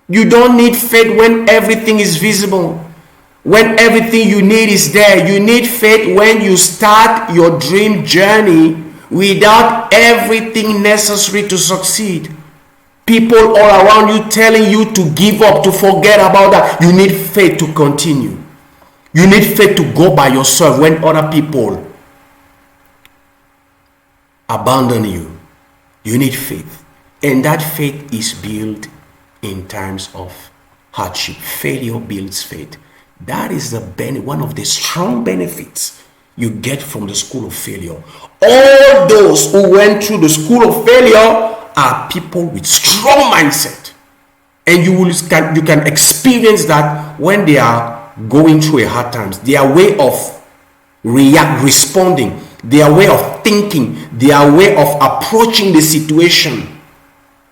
You don't need faith when everything is visible. When everything you need is there. You need faith when you start your dream journey without everything necessary to succeed. People all around you telling you to give up, to forget about that. You need faith to continue. You need faith to go by yourself when other people abandon you. You need faith. And that faith is built in times of hardship. Failure builds faith. That is one of the strong benefits you get from the school of failure. All those who went through the school of failure are people with strong mindset. And you can experience that when they are going through a hard times. Their way of responding, their way of thinking, their way of approaching the situation,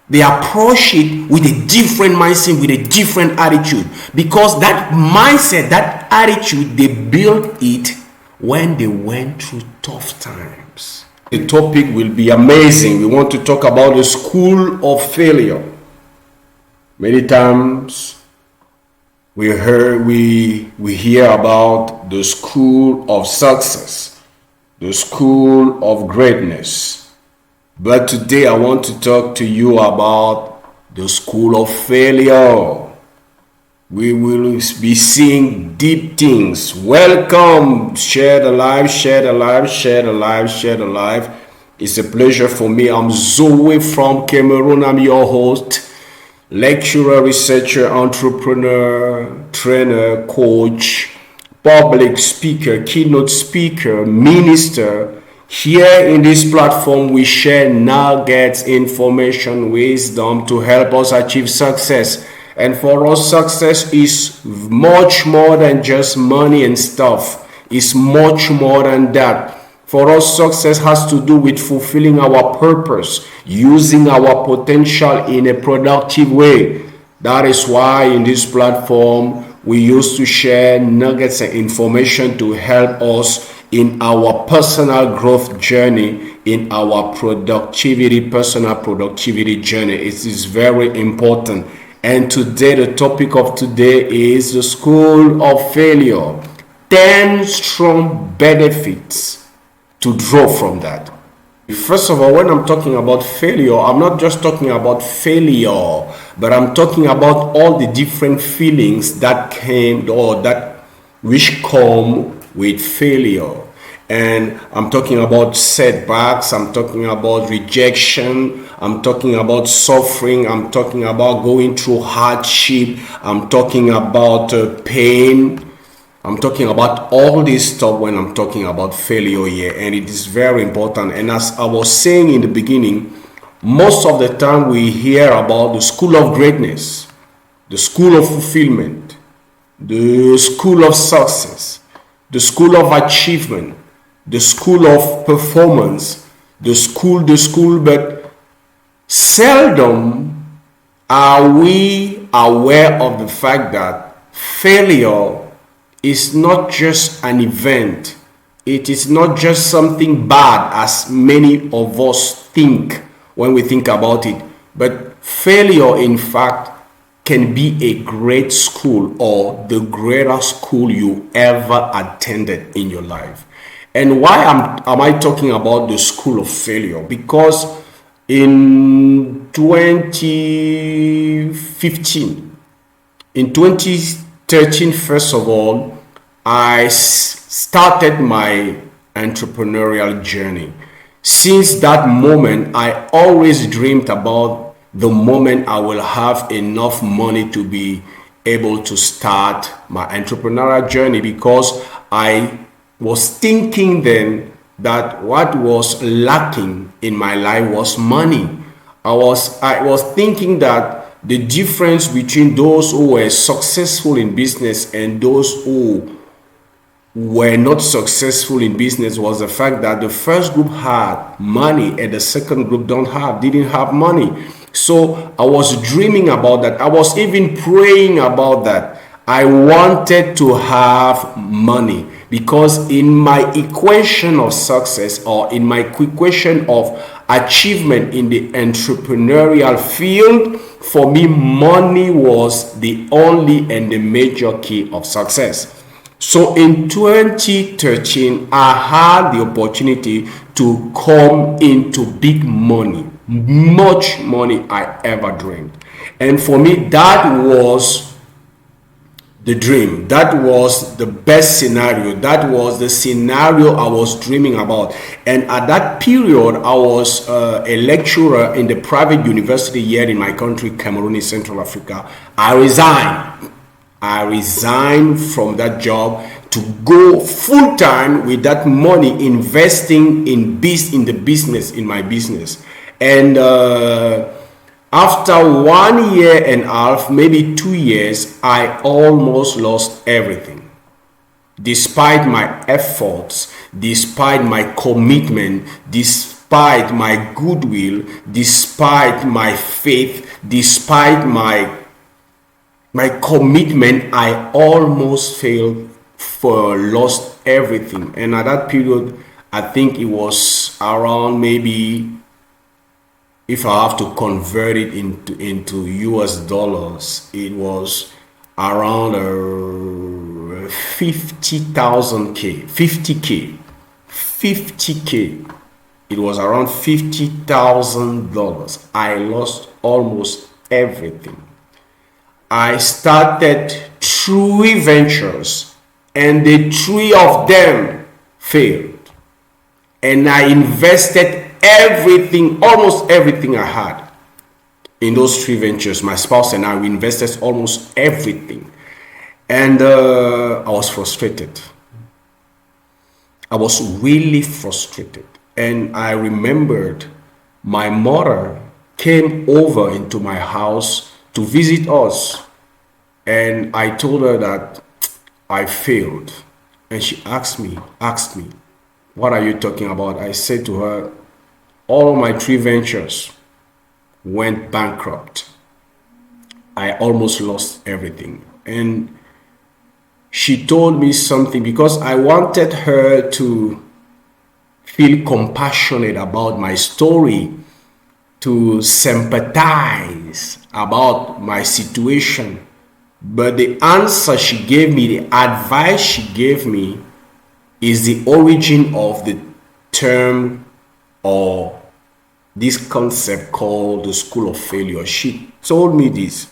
they approach it with a different mindset, with a different attitude, because that mindset, that attitude, they built it when they went through tough times. The topic will be amazing. We want to talk about the school of failure. Many times we hear about the school of success, the school of greatness. But today I want to talk to you about the school of failure. We will be seeing deep things. Welcome. Share the live, share the live, share the live, share the live. It's a pleasure for me. I'm Zoe from Cameroon. I'm your host, lecturer, researcher, entrepreneur, trainer, coach, public speaker, keynote speaker, minister. Here in this platform, we share nuggets, information, wisdom to help us achieve success. And for us, success is much more than just money and stuff. It's much more than that. For us, success has to do with fulfilling our purpose, using our potential in a productive way. That is why in this platform, we used to share nuggets and information to help us in our personal growth journey, in our personal productivity journey. It is very important. And today, the topic of today is the school of failure. 10 strong benefits to draw from that. First of all, when I'm talking about failure, I'm not just talking about failure, but I'm talking about all the different feelings that came or that which come with failure. And I'm talking about setbacks, I'm talking about rejection, I'm talking about suffering, I'm talking about going through hardship, I'm talking about pain. I'm talking about all this stuff when I'm talking about failure here, and it is very important. And as I was saying in the beginning, most of the time we hear about the school of greatness, the school of fulfillment, the school of success, the school of achievement, the school of performance, the school, but seldom are we aware of the fact that failure is not just an event. It is not just something bad as many of us think when we think about it. But failure, in fact, can be a great school or the greatest school you ever attended in your life. And why am I talking about the school of failure? Because in 2013, first of all, I started my entrepreneurial journey. Since that moment, I always dreamed about the moment I will have enough money to be able to start my entrepreneurial journey, because I was thinking then that what was lacking in my life was money. I was thinking that the difference between those who were successful in business and those who were not successful in business was the fact that the first group had money and the second group didn't have money. So I was dreaming about that. I was even praying about that. I wanted to have money, because in my equation of success, or in my equation of achievement in the entrepreneurial field, for me, money was the only and the major key of success. So in 2013, I had the opportunity to come into big money, much money I ever dreamed. And for me, that was the dream. That was the best scenario. That was the scenario I was dreaming about. And at that period, I was a lecturer in the private university here in my country, Cameroon, in Central Africa. I resigned from that job to go full time with that money, investing in my business. And after 1 year and a half, maybe 2 years, I almost lost everything. Despite my efforts, despite my commitment, despite my goodwill, despite my faith, despite my commitment, I almost failed, for lost everything. And at that period, I think it was around, maybe, if I have to convert it into US dollars, it was around 50K. It was around $50,000. I lost almost everything. I started 3 ventures, and the 3 of them failed. And I invested everything, almost everything I had in those 3 ventures. My spouse and I, we invested almost everything. And I was frustrated. I was really frustrated. And I remembered my mother came over into my house to visit us. And I told her that I failed. And she asked me, what are you talking about? I said to her, all of my 3 ventures went bankrupt. I almost lost everything. And she told me something, because I wanted her to feel compassionate about my story, to sympathize about my situation. But the answer she gave me, the advice she gave me, is the origin of the term or this concept called the school of failure. She told me this: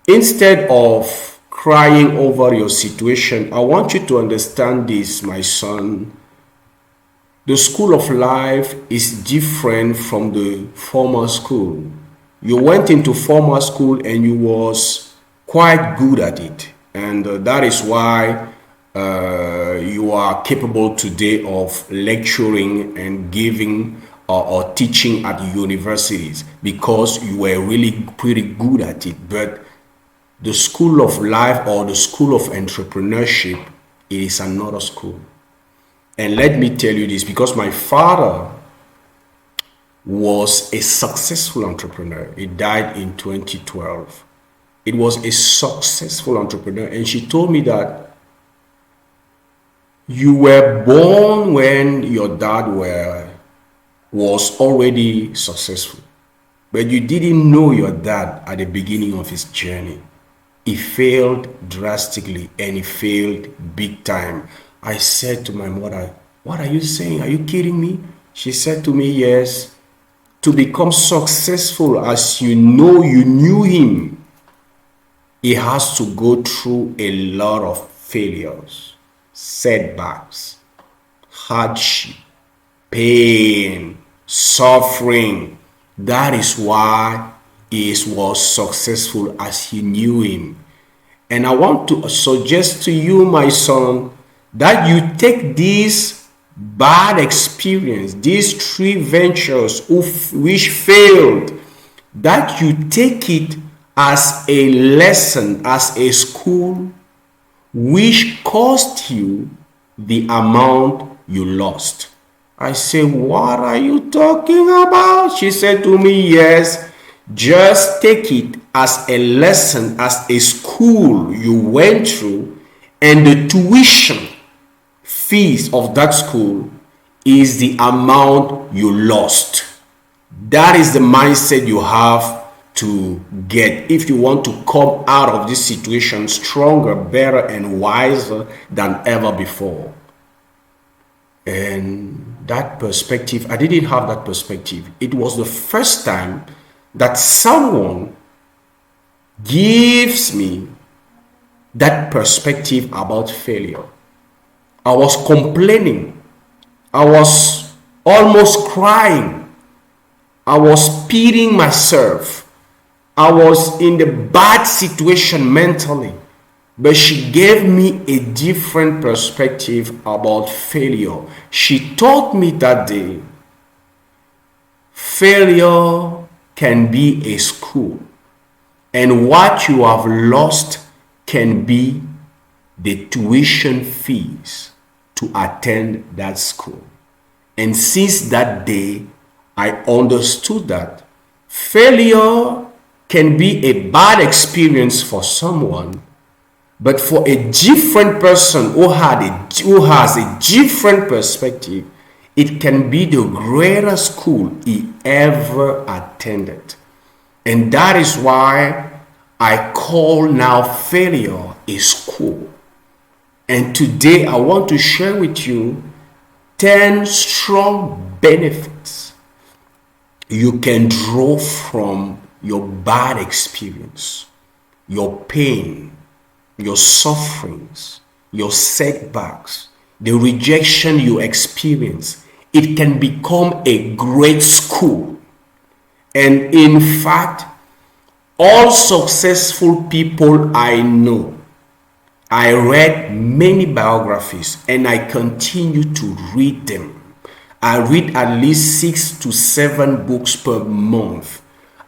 instead of crying over your situation, I want you to understand this, my son. The school of life is different from the formal school. You went into formal school and you was quite good at it, and that is why you are capable today of lecturing and giving or teaching at universities, because you were really pretty good at it. But the school of life or the school of entrepreneurship, it is another school. And let me tell you this, because my father was a successful entrepreneur. He died in 2012. It was a successful entrepreneur. And she told me that you were born when your dad was already successful. But you didn't know your dad at the beginning of his journey. He failed drastically, and he failed big time. I said to my mother, what are you saying? Are you kidding me? She said to me, yes. To become successful as you knew him, he has to go through a lot of failures, setbacks, hardship, pain, suffering. That is why he was successful as he knew him. And I want to suggest to you, my son, that you take this bad experience, these 3 ventures which failed, that you take it as a lesson, as a school, which cost you the amount you lost. I say, what are you talking about? She said to me, yes, just take it as a lesson, as a school you went through, and the tuition fees of that school is the amount you lost. That is the mindset you have to get if you want to come out of this situation stronger, better, and wiser than ever before. And that perspective, I didn't have that perspective. It was the first time that someone gives me that perspective about failure. I was complaining. I was almost crying. I was pitying myself. I was in the bad situation mentally. But she gave me a different perspective about failure. She taught me that day, failure can be a school, and what you have lost can be the tuition fees to attend that school. And since that day, I understood that failure can be a bad experience for someone, but for a different person who has a different perspective, it can be the greatest school he ever attended. And that is why I call now failure a school. And today I want to share with you 10 strong benefits you can draw from your bad experience, your pain, your sufferings, your setbacks, the rejection you experience. It can become a great school. And in fact, all successful people I know, I read many biographies and I continue to read them. I read at least 6 to 7 books per month.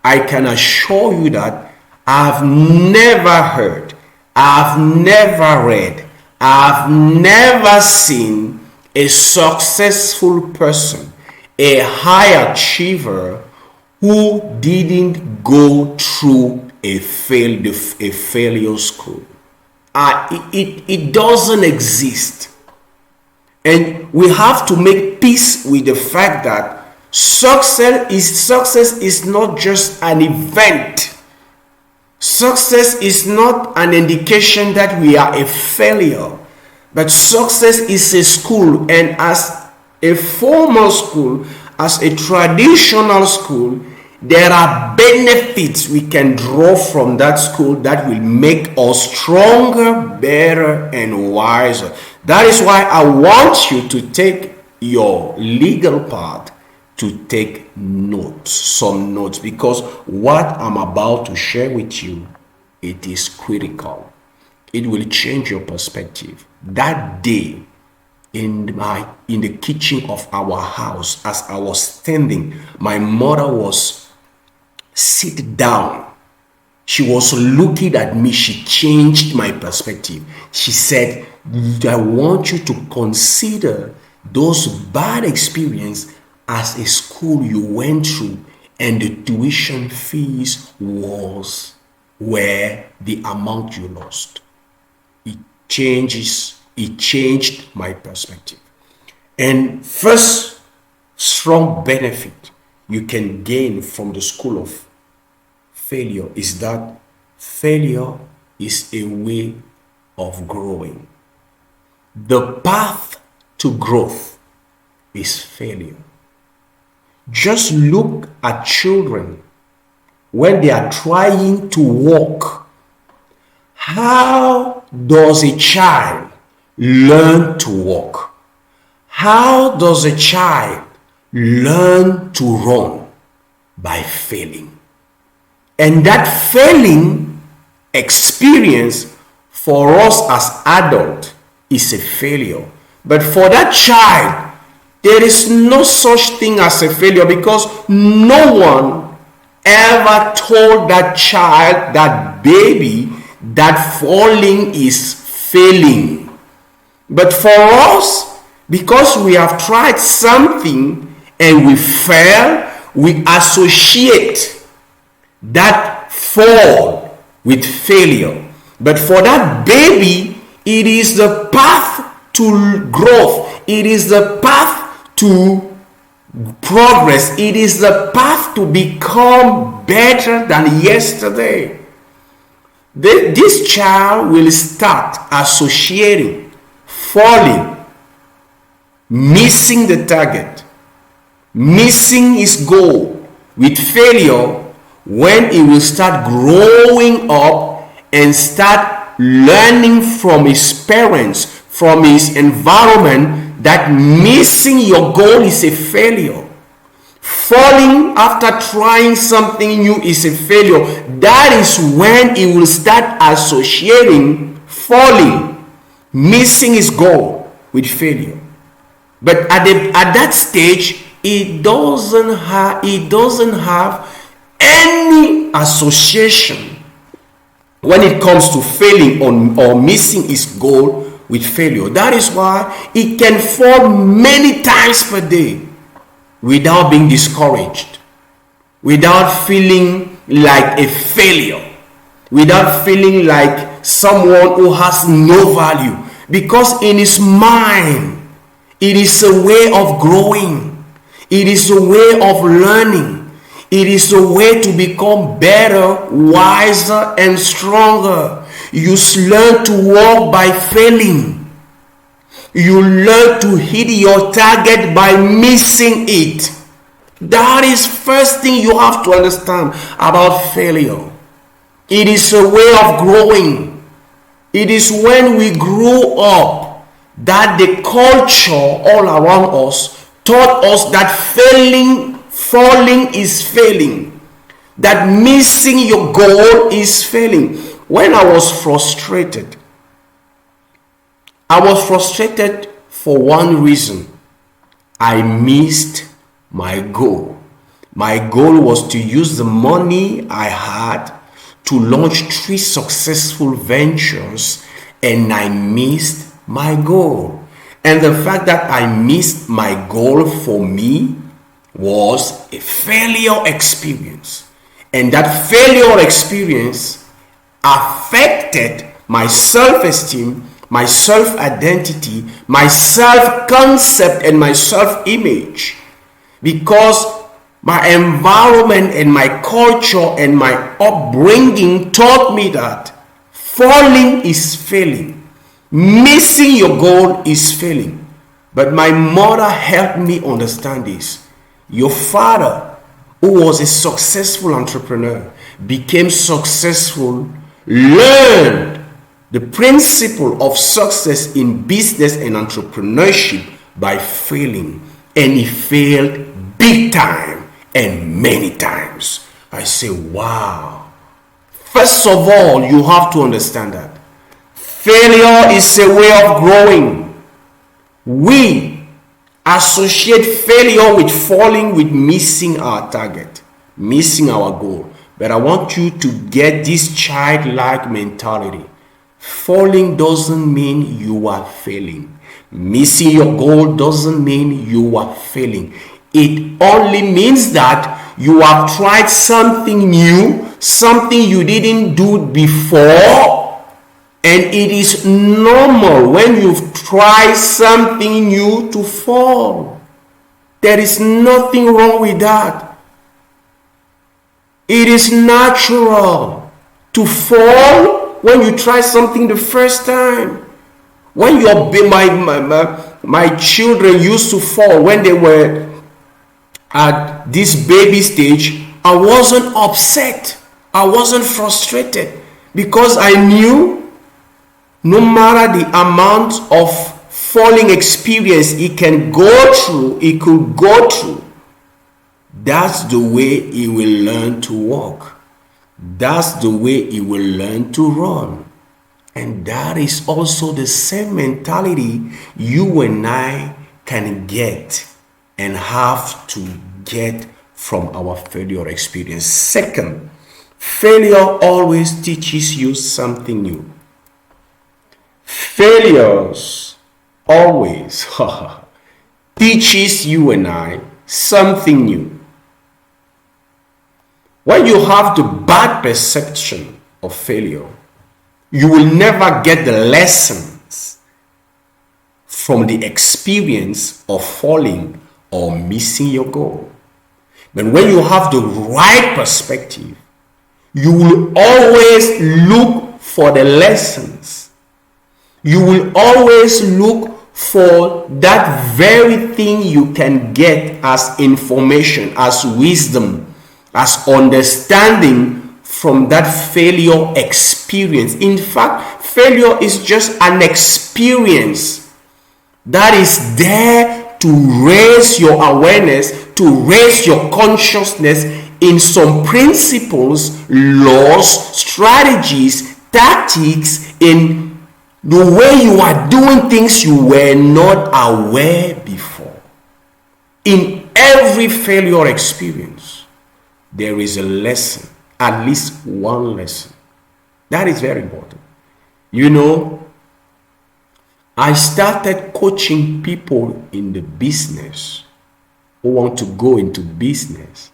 I can assure you that I've never heard, I've never read, I've never seen a successful person, a high achiever, who didn't go through a failure school. It doesn't exist. And we have to make peace with the fact that success is not just an event. Success is not an indication that we are a failure, but success is a school. And as a formal school, as a traditional school, there are benefits we can draw from that school that will make us stronger, better, and wiser. That is why I want you to take your legal part to take notes, some notes, because what I'm about to share with you, it is critical. It will change your perspective. That day, in the kitchen of our house, as I was standing, my mother was sit down. She was looking at me. She changed my perspective. She said, I want you to consider those bad experiences as a school you went through, and the tuition fees were the amount you lost. It changed my perspective. And first strong benefit you can gain from the school of failure is that failure is a way of growing. The path to growth is failure. Just look at children when they are trying to walk. How does a child learn to walk? How does a child learn to run? By failing. And that failing experience for us as adults is a failure. But for that child, there is no such thing as a failure, because no one ever told that child, that baby, that falling is failing. But for us, because we have tried something and we fail, we associate that fall with failure. But for that baby, it is the path to growth. It is the path to progress. It is the path to become better than yesterday. This child will start associating, falling, missing the target, missing his goal with failure when he will start growing up and start learning from his parents, from his environment, that missing your goal is a failure. Falling after trying something new is a failure. That is when he will start associating falling, missing his goal with failure. But at that stage, he doesn't have any association when it comes to failing or missing his goal with failure. That is why he can fall many times per day without being discouraged, without feeling like a failure, without feeling like someone who has no value, because in his mind it is a way of growing, it is a way of learning, it is a way to become better, wiser, and stronger. You learn to walk by failing. You learn to hit your target by missing it. That is first thing you have to understand about failure. It is a way of growing. It is when we grew up that the culture all around us taught us that falling is failing, that missing your goal is failing. When I was frustrated for one reason. I missed my goal. My goal was to use the money I had to launch 3 successful ventures, and I missed my goal. And the fact that I missed my goal for me was a failure experience. And that failure experience affected my self-esteem, my self-identity, my self-concept, and my self-image, because my environment and my culture and my upbringing taught me that falling is failing, missing your goal is failing. But my mother helped me understand this. Your father, who was a successful entrepreneur, became successful, learned the principle of success in business and entrepreneurship by failing. And he failed big time and many times. I say, wow. First of all, you have to understand that failure is a way of growing. We associate failure with falling, with missing our target, missing our goal. But I want you to get this childlike mentality. Falling doesn't mean you are failing. Missing your goal doesn't mean you are failing. It only means that you have tried something new, something you didn't do before, and it is normal when you try something new to fall. There is nothing wrong with that. It is natural to fall when you try something the first time. When my children used to fall when they were at this baby stage, I wasn't upset. I wasn't frustrated, because I knew no matter the amount of falling experience it could go through, that's the way he will learn to walk. That's the way he will learn to run. And that is also the same mentality you and I can get and have to get from our failure experience. Second, failure always teaches you something new. Failures always teaches you and I something new. When you have the bad perception of failure, you will never get the lessons from the experience of falling or missing your goal. But when you have the right perspective, you will always look for the lessons. You will always look for that very thing you can get as information, as wisdom, as understanding from that failure experience. In fact, failure is just an experience that is there to raise your awareness, to raise your consciousness in some principles, laws, strategies, tactics, in the way you are doing things you were not aware before. In every failure experience, there is a lesson, at least one lesson. That is very important. You know, I started coaching people in the business who want to go into business.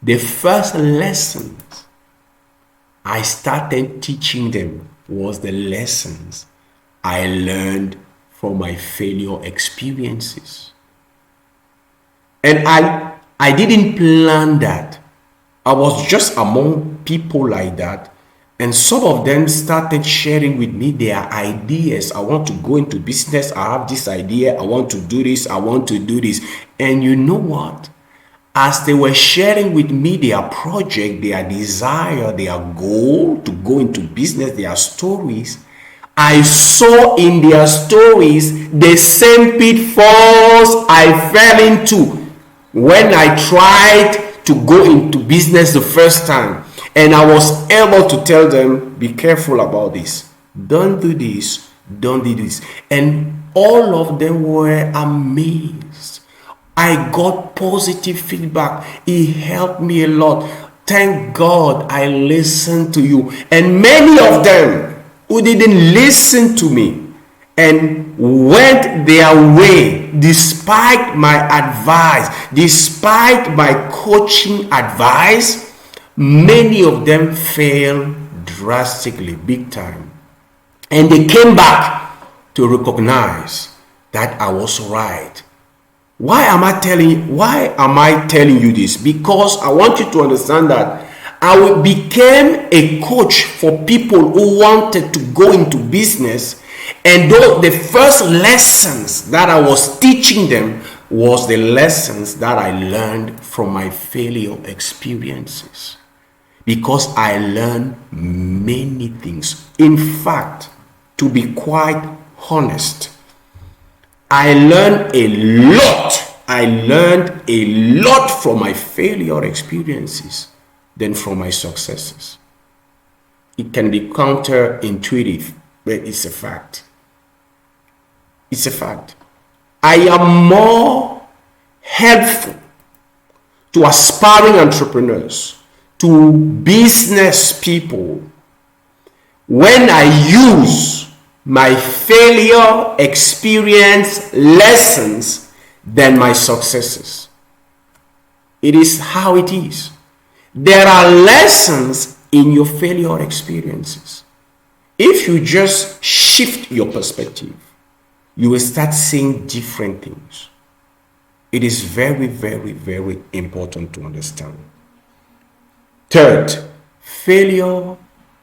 The first lessons I started teaching them was the lessons I learned from my failure experiences. And I didn't plan that. I was just among people like that, and some of them started sharing with me their ideas. I want to go into business. I have this idea. I want to do this. I want to do this. And you know what? As they were sharing with me their project, their desire, their goal to go into business, their stories, I saw in their stories the same pitfalls I fell into when I tried to go into business the first time. And I was able to tell them, be careful about this. Don't do this. Don't do this. And all of them were amazed. I got positive feedback. It helped me a lot. Thank God I listened to you. And many of them who didn't listen to me and went their way despite my advice, despite my coaching advice, many of them failed drastically, big time. And they came back to recognize that I was right. Why am I telling you this? Because I want you to understand that I became a coach for people who wanted to go into business, and the first lessons that I was teaching them was the lessons that I learned from my failure experiences. Because I learned many things. In fact, to be quite honest, I learned a lot. I learned a lot from my failure experiences than from my successes. It can be counterintuitive, but it's a fact. It's a fact. I am more helpful to aspiring entrepreneurs, to business people, when I use my failure experience lessons than my successes. It is how it is. There are lessons in your failure experiences. If you just shift your perspective, you will start seeing different things. It is very, very, very important to understand. Third, failure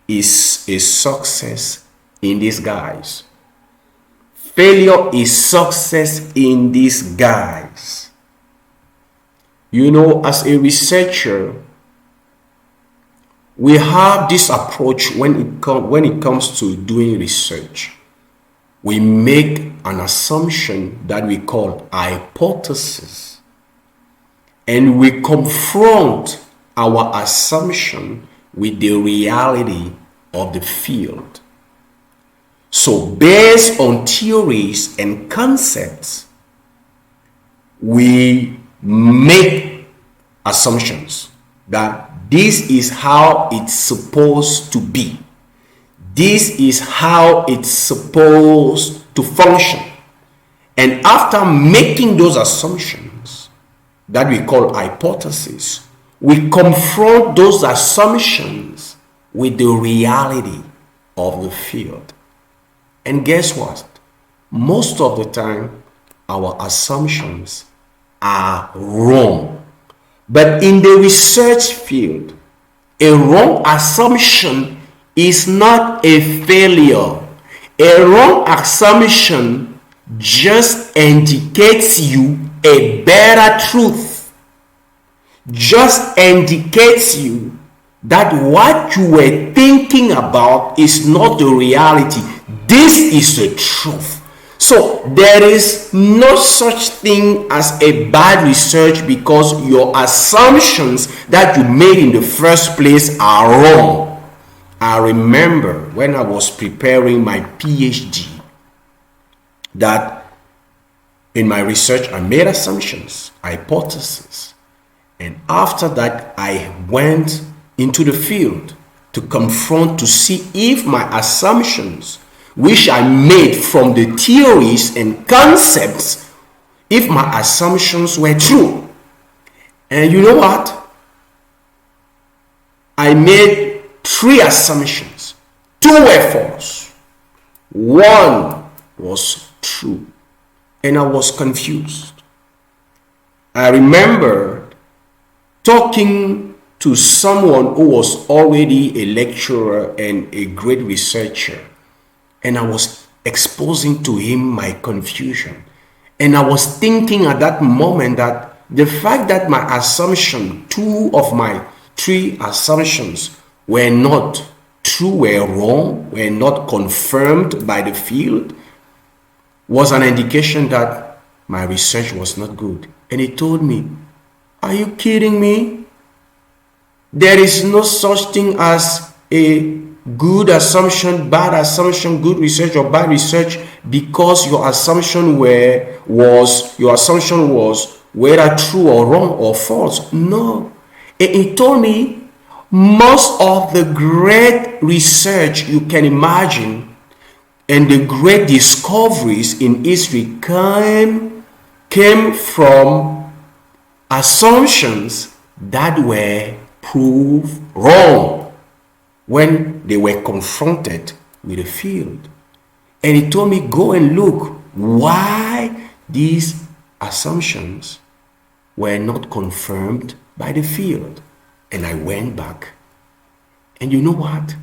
is a success in disguise. Failure is success in disguise. You know, as a researcher, we have this approach when it comes to doing research. We make an assumption that we call hypothesis, and we confront our assumption with the reality of the field. So based on theories and concepts, we make assumptions that this is how it's supposed to be. This is how it's supposed to function. And after making those assumptions that we call hypotheses, we confront those assumptions with the reality of the field. And guess what? Most of the time, our assumptions are wrong. But in the research field, a wrong assumption is not a failure. A wrong assumption just indicates you a better truth. Just indicates you that what you were thinking about is not the reality. This is the truth. So there is no such thing as a bad research because your assumptions that you made in the first place are wrong. I remember when I was preparing my Ph.D. that in my research I made assumptions, hypotheses, and after that I went into the field to confront, to see if my assumptions which I made from the theories and concepts, if my assumptions were true. And you know what? I made 3 assumptions. 2 were false. 1 was true. And I was confused. I remember talking to someone who was already a lecturer and a great researcher. And I was exposing to him my confusion. And I was thinking at that moment that the fact that my assumption, 2 of my 3 assumptions were not true, were wrong, were not confirmed by the field, was an indication that my research was not good. And he told me, "Are you kidding me? There is no such thing as a good assumption, bad assumption, good research or bad research because your assumption was whether true or wrong or false." No. And he told me most of the great research you can imagine and the great discoveries in history came from assumptions that were proved wrong when they were confronted with the field. And he told me, go and look why these assumptions were not confirmed by the field. And I went back. And you know what?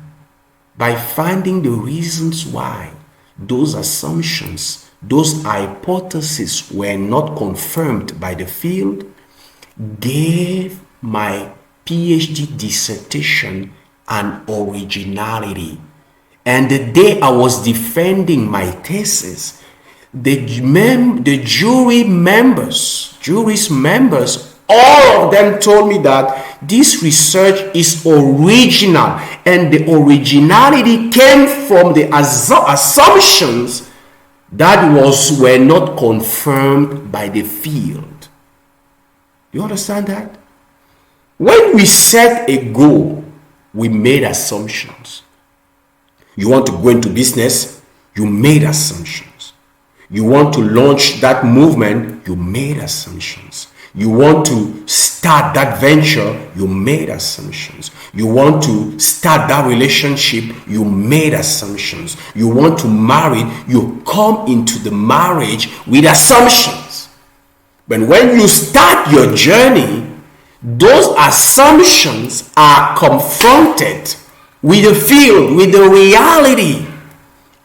By finding the reasons why those assumptions, those hypotheses were not confirmed by the field, gave my PhD dissertation an originality. And the day I was defending my thesis, the jury members, all of them told me that this research is original, and the originality came from the assumptions that were not confirmed by the field. You understand that? When we set a goal, we made assumptions. You want to go into business, you made assumptions. You want to launch that movement, you made assumptions. You want to start that venture, you made assumptions. You want to start that relationship, you made assumptions. You want to marry, you come into the marriage with assumptions. But when you start your journey, those assumptions are confronted with the field, with the reality.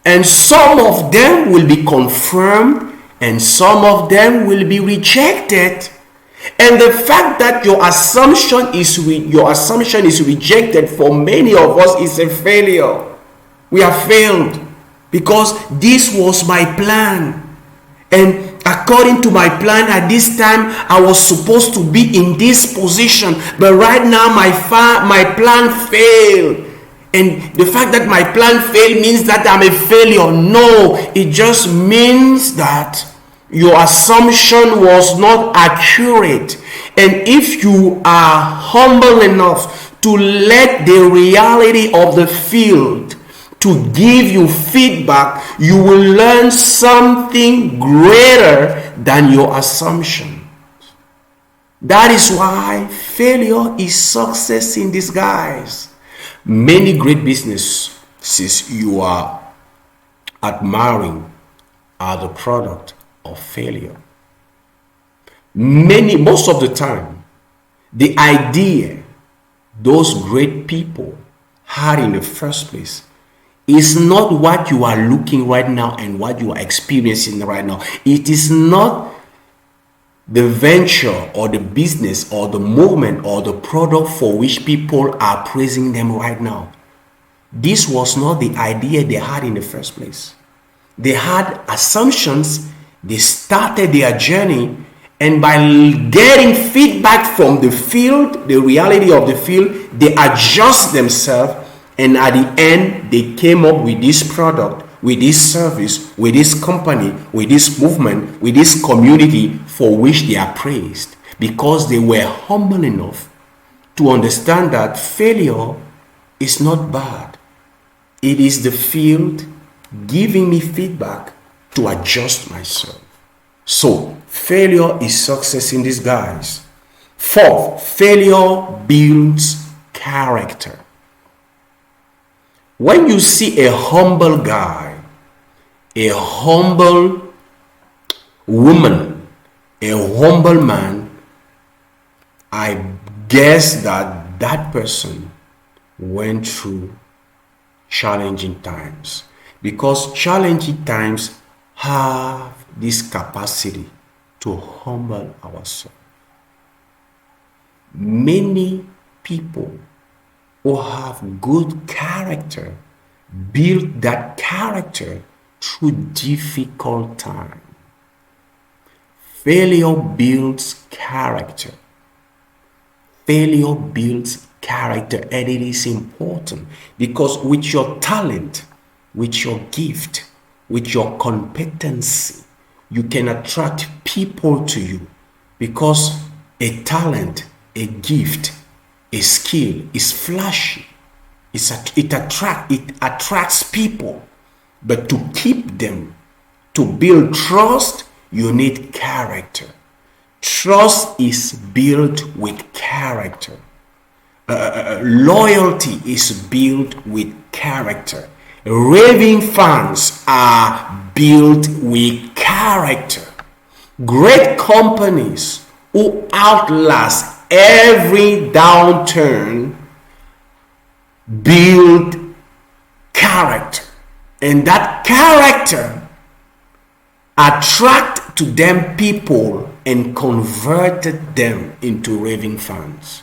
And some of them will be confirmed and some of them will be rejected. And the fact that your assumption is rejected for many of us is a failure. We have failed because this was my plan. And according to my plan, at this time I was supposed to be in this position, but right now my plan failed. And the fact that my plan failed means that I'm a failure. No, it just means that your assumption was not accurate. And if you are humble enough to let the reality of the field to give you feedback, you will learn something greater than your assumption. That is why failure is success in disguise. Many great businesses you are admiring are the product of failure. Most of the time, the idea those great people had in the first place is not what you are looking right now and what you are experiencing right now. It is not the venture or the business or the movement or the product for which people are praising them right now. This was not the idea they had in the first place. They had assumptions, they started their journey, and by getting feedback from the field, the reality of the field, they adjust themselves, and at the end, they came up with this product, with this service, with this company, with this movement, with this community for which they are praised, because they were humble enough to understand that failure is not bad. It is the field giving me feedback to adjust myself. So, failure is success in disguise. Fourth, failure builds character. When you see a humble guy, a humble woman, a humble man, I guess that that person went through challenging times, because challenging times have this capacity to humble ourselves. Many people who have good character build that character through difficult times. Failure builds character. Failure builds character, and it is important because with your talent, with your gift, with your competency, you can attract people to you, because a talent, a gift, a skill is flashy. It attracts people, but to keep them, to build trust, you need character. Trust is built with character. Loyalty is built with character. Raving fans are built with character. Great companies who outlast every downturn build character, and that character attract to them people and converted them into raving fans.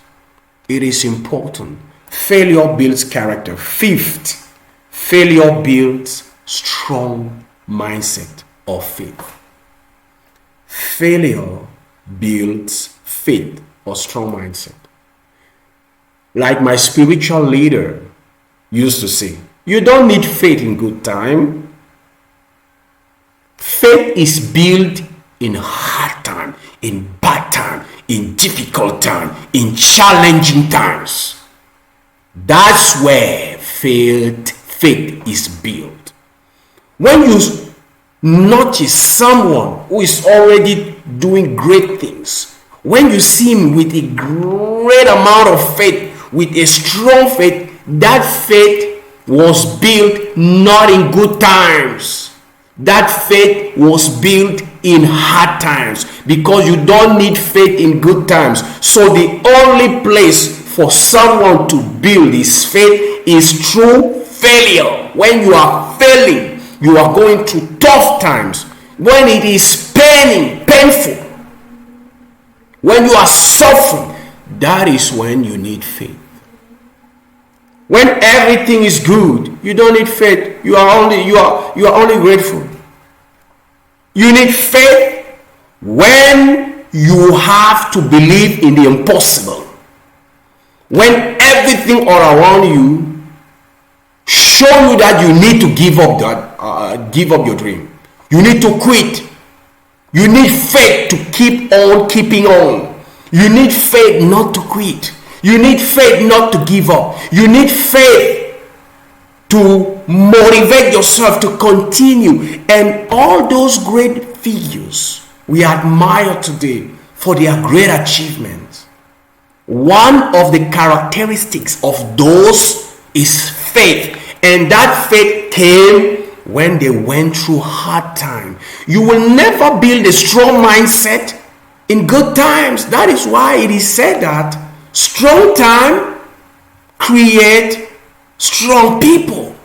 It is important. Failure builds character. Fifth, failure builds strong mindset of faith. Failure builds faith or strong mindset. Like my spiritual leader used to say, you don't need faith in good time. Faith is built in hard time, in bad time, in difficult time, in challenging times. That's where faith is built. When you notice someone who is already doing great things, when you see him with a great amount of faith, with a strong faith, that faith was built not in good times. That faith was built in hard times, because you don't need faith in good times. So the only place for someone to build his faith is through failure. When you are failing, you are going through tough times, when it is painful, when you are suffering, that is when you need faith. When everything is good, you don't need faith. You are only grateful. You need faith when you have to believe in the impossible. When everything all around you show you that you need to give up your dream. You need to quit. You need faith to keep on keeping on. You need faith not to quit. You need faith not to give up. You need faith to motivate yourself to continue. And all those great figures we admire today for their great achievements, one of the characteristics of those is faith. And that faith came when they went through hard time. You will never build a strong mindset In good times, that is why it is said that strong time create strong people.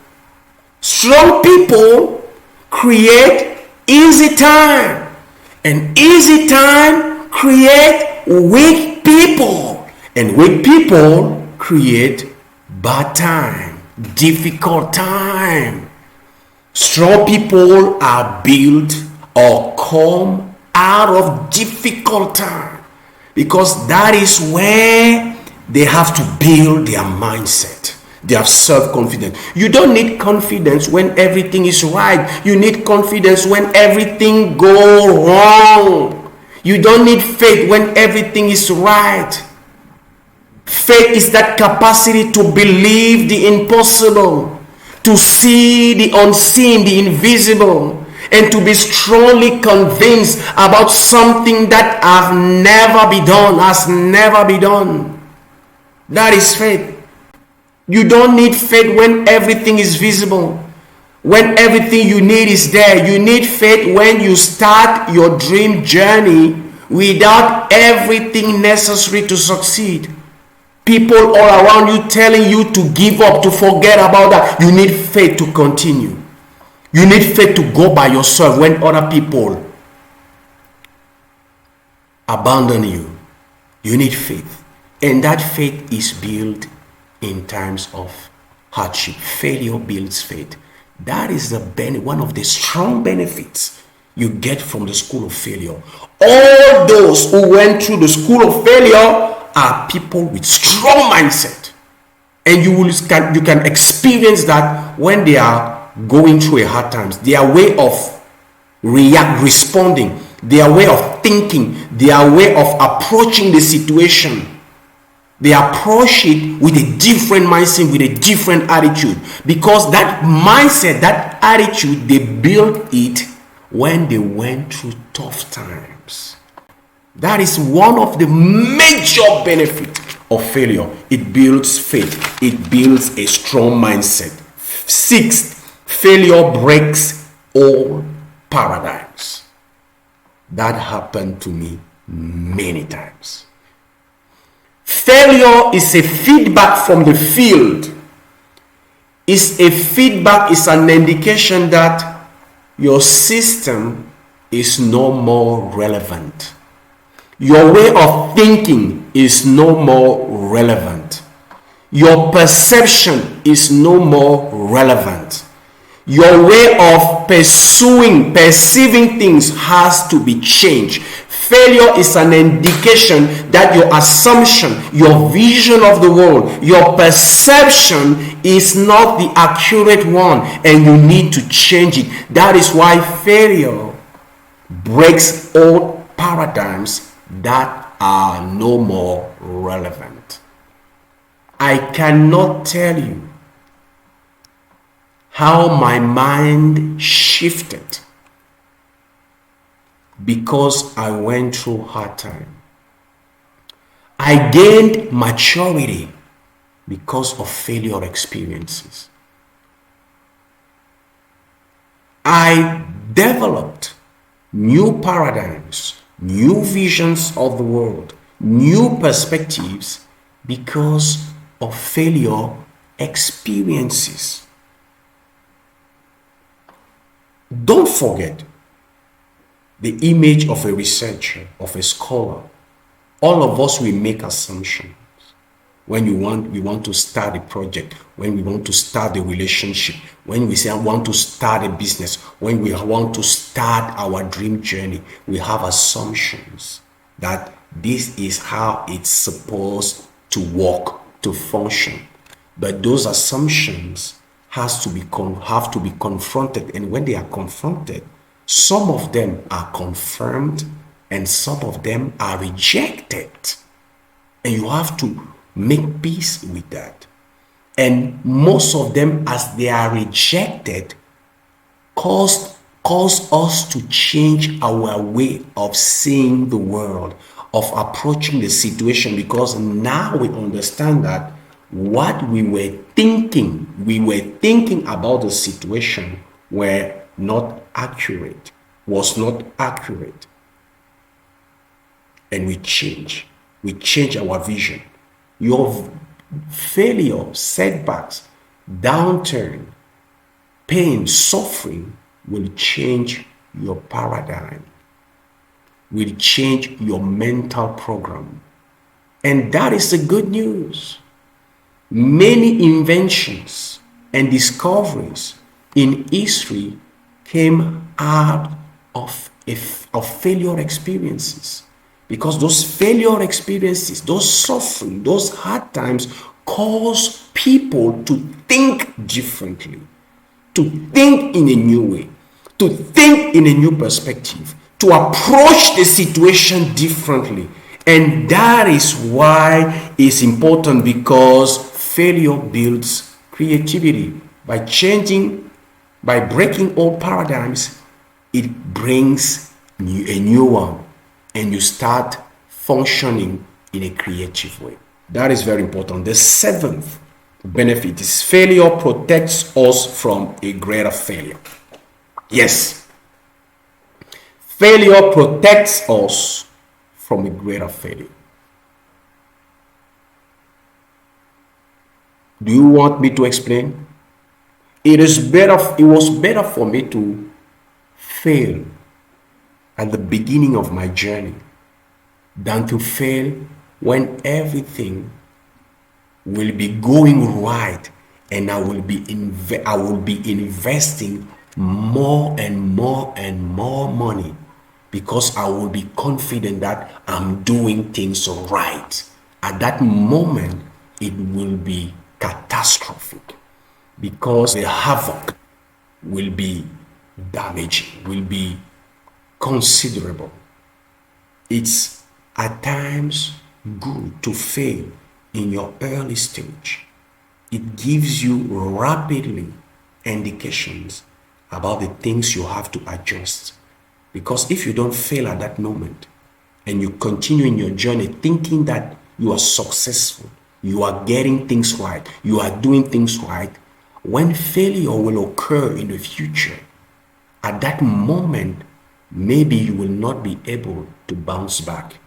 Strong people create easy time. And easy time create weak people. And weak people create bad time, difficult time. Strong people are built or come out of difficult time, because that is where they have to build their mindset, their self-confidence. You don't need confidence when everything is right. You need confidence when everything goes wrong. You don't need faith when everything is right. Faith is that capacity to believe the impossible, to see the unseen, the invisible, and to be strongly convinced about something that has never been done. That is faith. You don't need faith when everything is visible, when everything you need is there. You need faith when you start your dream journey without everything necessary to succeed. People all around you telling you to give up, to forget about that. You need faith to continue. You need faith to go by yourself when other people abandon you. You need faith. And that faith is built in times of hardship. Failure builds faith. That is one of the strong benefits you get from the school of failure. All those who went through the school of failure are people with strong mindset. And you can experience that when they are going through a hard times. Their way of responding, their way of thinking, their way of approaching the situation, they approach it with a different mindset, with a different attitude, because that mindset, that attitude, they built it when they went through tough times. That is one of the major benefits of failure. It builds faith. It builds a strong mindset. Sixth, failure breaks all paradigms. That happened to me many times. Failure is a feedback from the field. It's a feedback, it's an indication that your system is no more relevant. Your way of thinking is no more relevant. Your perception is no more relevant. Your way of perceiving things has to be changed. Failure is an indication that your assumption, your vision of the world, your perception is not the accurate one, and you need to change it. That is why failure breaks all paradigms that are no more relevant. I cannot tell you how my mind shifted because I went through hard time. I gained maturity because of failure experiences. I developed new paradigms, new visions of the world, new perspectives because of failure experiences. Don't forget the image of a researcher, of a scholar. All of us will make assumptions when we want to start a project, when we want to start a relationship, when we say I want to start a business, when we want to start our dream journey. We have assumptions that this is how it's supposed to work, to function. But those assumptions have to be confronted, and when they are confronted, some of them are confirmed and some of them are rejected, and you have to make peace with that. And most of them, as they are rejected, cause us to change our way of seeing the world, of approaching the situation, because now we understand that what we were thinking about the situation was not accurate. and we change. We change our vision. Your failure, setbacks, downturn, pain, suffering will change your paradigm, will change your mental program. And that is the good news. Many inventions and discoveries in history came out of failure experiences, because those failure experiences, those suffering, those hard times cause people to think differently, to think in a new way, to think in a new perspective, to approach the situation differently. And that is why it's important, because failure builds creativity. By changing, by breaking old paradigms, it brings a new one, and you start functioning in a creative way. That is very important. The seventh benefit is failure protects us from a greater failure. Yes, failure protects us from a greater failure. Do you want me to explain? It was better for me to fail at the beginning of my journey than to fail when everything will be going right, and I will be investing more and more and more money, because I will be confident that I'm doing things right. At that moment, it will be catastrophic, because the havoc will be damaging, will be considerable. It's at times good to fail in your early stage. It gives you rapidly indications about the things you have to adjust. Because if you don't fail at that moment, and you continue in your journey thinking that you are successful, you are getting things right, you are doing things right, when failure will occur in the future, at that moment, maybe you will not be able to bounce back,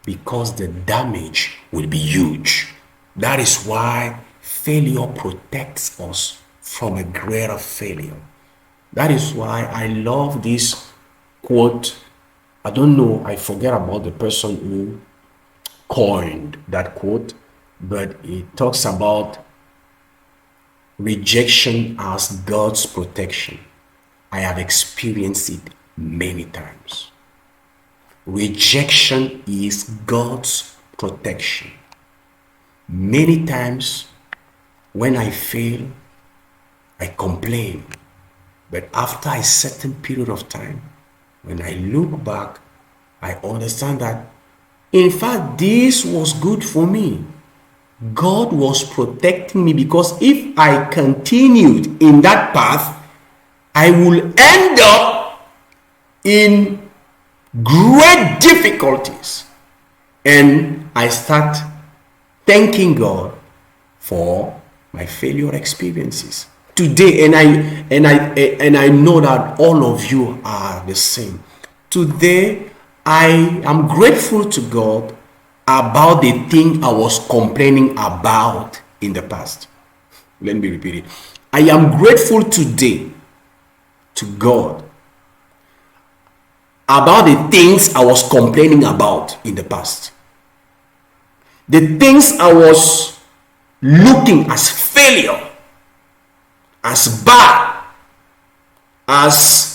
because the damage will be huge. That is why failure protects us from a greater failure. That is why I love this quote. I don't know, I forget about the person who coined that quote, but it talks about rejection as God's protection. I have experienced it many times. Rejection is God's protection. Many times when I fail, I complain. But after a certain period of time, when I look back, I understand that, in fact, this was good for me. God was protecting me, because if I continued in that path, I will end up in great difficulties. And I start thanking God for my failure experiences today. And I know that all of you are the same. Today, I am grateful to God about the thing I was complaining about in the past. Let me repeat it. I am grateful today to God about the things I was complaining about in the past. The things I was looking as failure, as bad, as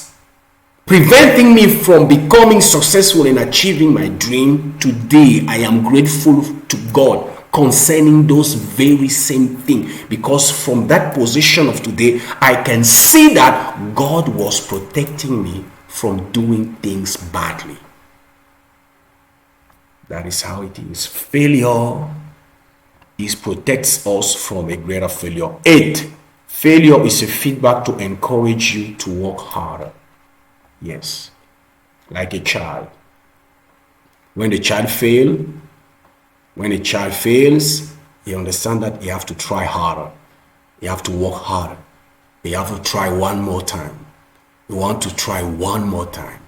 preventing me from becoming successful in achieving my dream, today I am grateful to God concerning those very same things, because from that position of today, I can see that God was protecting me from doing things badly. That is how it is. Failure protects us from a greater failure. 8. Failure is a feedback to encourage you to work harder. Yes, like a child. When a child fails, you understand that you have to try harder. You have to work harder. You have to try one more time. You want to try one more time.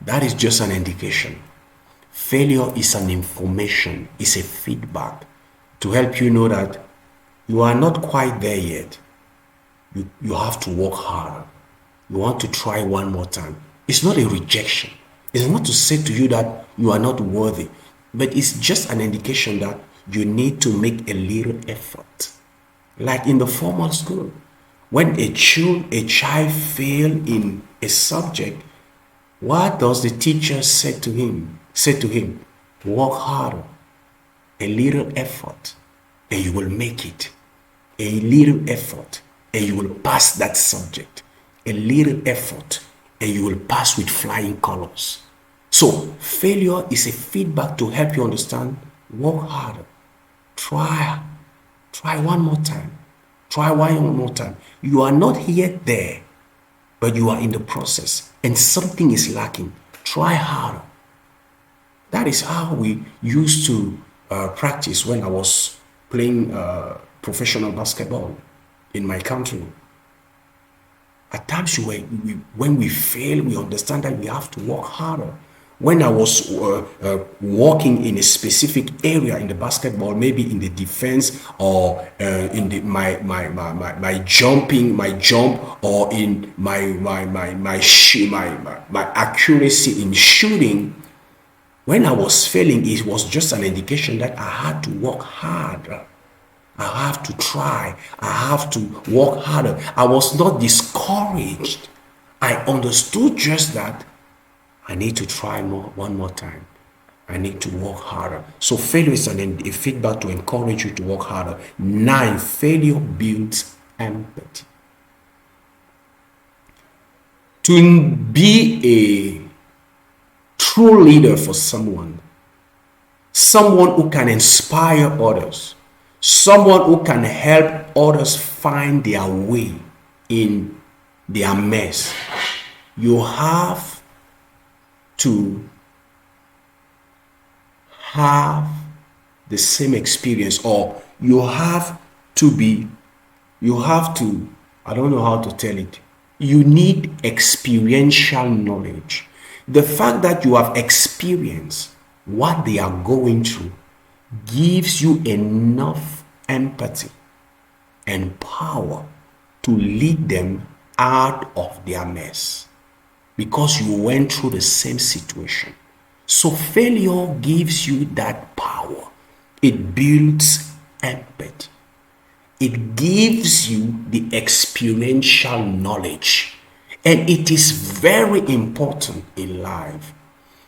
That is just an indication. Failure is an information, is a feedback to help you know that you are not quite there yet. You have to work harder. You want to try one more time. It's not a rejection. It's not to say to you that you are not worthy, but it's just an indication that you need to make a little effort. Like in the formal school, when a child fail in a subject, what does the teacher say to him? Say to him, work harder, a little effort, and you will make it. A little effort, and you will pass that subject. A little effort, and you will pass with flying colors. So failure is a feedback to help you understand, work harder, try one more time. Try one more time. You are not yet there, but you are in the process and something is lacking. Try harder. That is how we used to practice when I was playing professional basketball in my country. At times when we fail, we understand that we have to work harder. When I was working in a specific area in the basketball, maybe in the defense or in my jump, or in my accuracy in shooting, when I was failing, it was just an indication that I had to work harder. I have to try. I have to work harder. I was not discouraged. I understood just that I need to try one more time. I need to work harder. So failure is a feedback to encourage you to work harder. 9, failure builds empathy. To be a true leader for someone who can inspire others, someone who can help others find their way in their mess, you have to have the same experience, or you have to, I don't know how to tell it. You need experiential knowledge. The fact that you have experienced what they are going through gives you enough empathy and power to lead them out of their mess, because you went through the same situation. So failure gives you that power. It builds empathy. It gives you the experiential knowledge. And it is very important in life,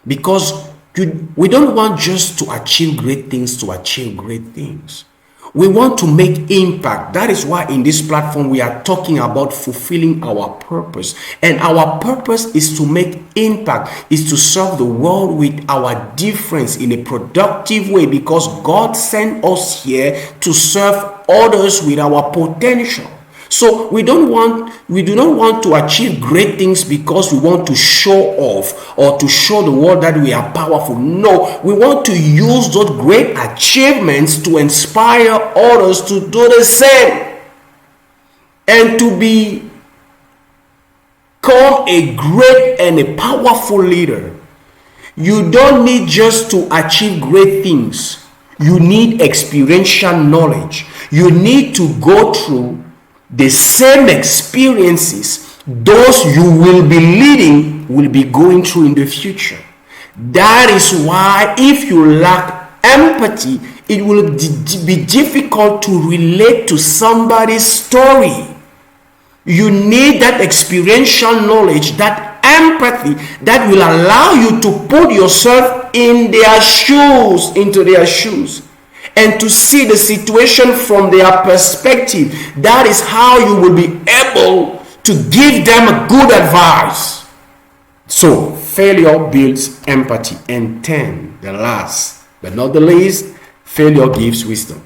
because we don't want just to achieve great things to achieve great things. We want to make impact. That is why in this platform we are talking about fulfilling our purpose. And our purpose is to make impact, is to serve the world with our difference in a productive way, because God sent us here to serve others with our potential. So we do not want to achieve great things because we want to show off or to show the world that we are powerful. No, we want to use those great achievements to inspire others to do the same and to become a great and a powerful leader. You don't need just to achieve great things. You need experiential knowledge. You need to go through the same experiences those you will be leading will be going through in the future. That is why if you lack empathy, it will be difficult to relate to somebody's story. You need that experiential knowledge, that empathy that will allow you to put yourself in their shoes, into their shoes, and to see the situation from their perspective. That is how you will be able to give them a good advice. So failure builds empathy. And 10, the last but not the least, failure gives wisdom.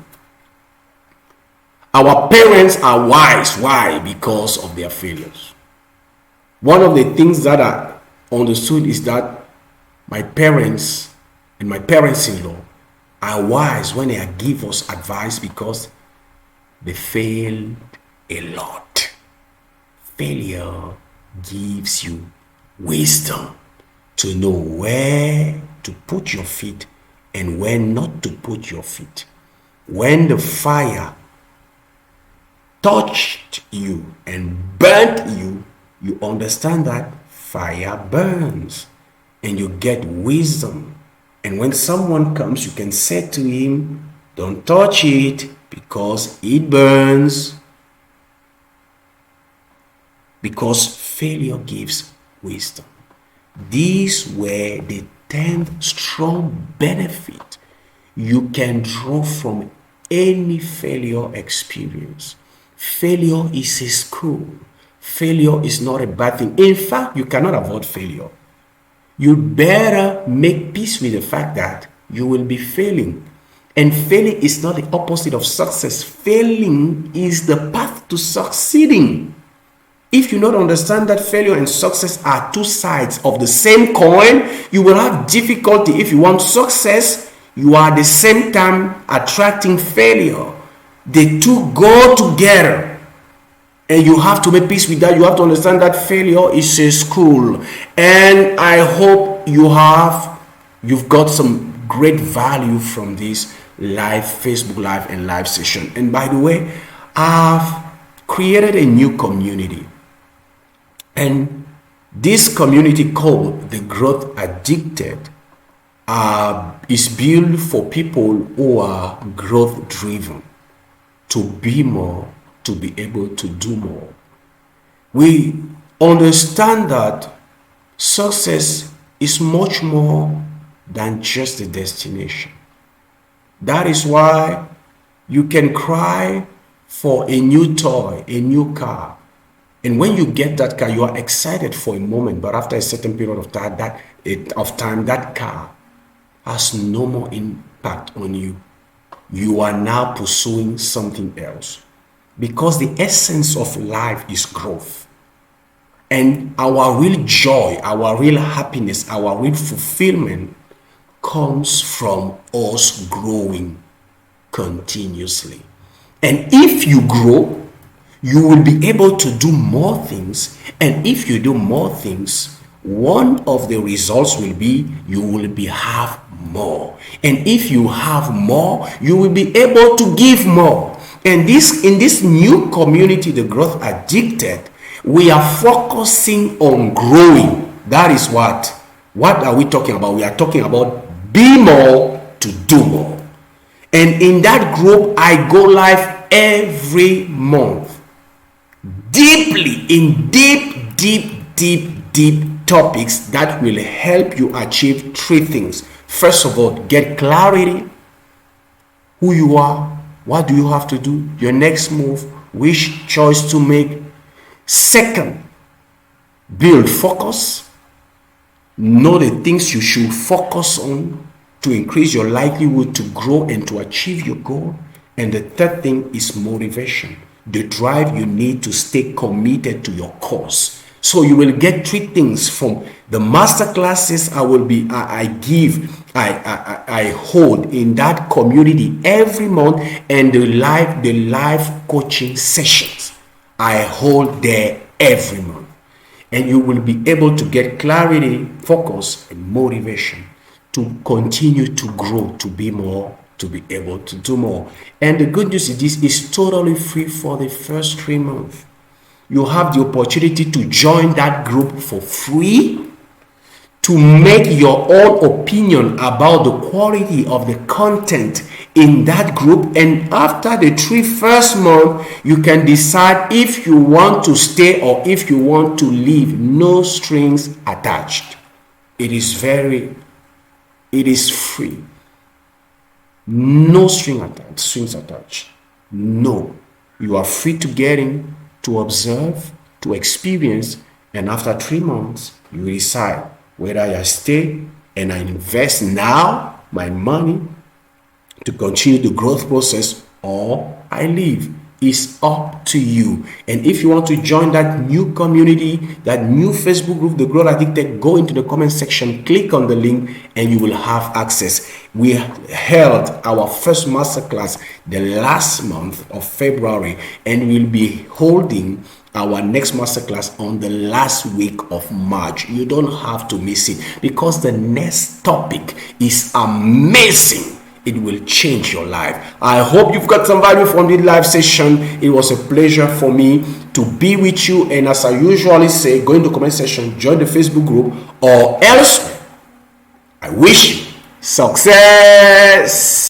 Our parents are wise. Why? Because of their failures. One of the things that I understood is that my parents and my parents-in-law are wise when they give us advice because they failed a lot. Failure gives you wisdom to know where to put your feet and when not to put your feet. When the fire touched you and burnt you, you understand that fire burns and you get wisdom. And when someone comes, you can say to him, don't touch it because it burns. Because failure gives wisdom. These were the 10 strong benefits you can draw from any failure experience. Failure is a school. Failure is not a bad thing. In fact, you cannot avoid failure. You better make peace with the fact that you will be failing. And failing is not the opposite of success. Failing is the path to succeeding. If you not understand that failure and success are two sides of the same coin, you will have difficulty. If you want success, you are at the same time attracting failure. The two go together. And you have to make peace with that. You have to understand that failure is a school. And I hope you've got some great value from this live Facebook Live and live session. And by the way, I've created a new community. And this community called the Growth Addicted is built for people who are growth driven, to be more, to be able to do more. We understand that success is much more than just a destination. That is why you can cry for a new toy, a new car. And when you get that car, you are excited for a moment, but after a certain period of time, that car has no more impact on you. You are now pursuing something else. Because the essence of life is growth. And our real joy, our real happiness, our real fulfillment comes from us growing continuously. And if you grow, you will be able to do more things. And if you do more things, one of the results will be you will have more. And if you have more, you will be able to give more. And in this new community, the Growth Addicted, we are focusing on growing. That is what are we talking about? We are talking about be more to do more. And in that group, I go live every month. Deeply in deep topics that will help you achieve three things. First of all, get clarity. Who you are, what do you have to do, your next move, which choice to make. Second, build focus. Know the things you should focus on to increase your likelihood to grow and to achieve your goal. And the third thing is motivation. The drive you need to stay committed to your cause. So you will get three things from the master classes I hold in that community every month, and the live coaching sessions I hold there every month. And you will be able to get clarity, focus, and motivation to continue to grow, to be more, to be able to do more. And the good news is this is totally free for the first 3 months. You have the opportunity to join that group for free, to make your own opinion about the quality of the content in that group. And after the first 3 months, you can decide if you want to stay or if you want to leave. No strings attached. It is free. No strings attached. No. You are free to get in, to observe, to experience, and after 3 months, you decide whether I stay and I invest now my money to continue the growth process or I leave. It's up to you. And if you want to join that new community, that new Facebook group, The Growth Addicted, go into the comment section, click on the link, and you will have access. We held our first masterclass the last month of February, and we'll be holding our next masterclass on the last week of March. You don't have to miss it, because the next topic is amazing. It will change your life. I hope you've got some value from the live session. It was a pleasure for me to be with you. And as I usually say, go into the comment section, join the Facebook group, or else I wish you success.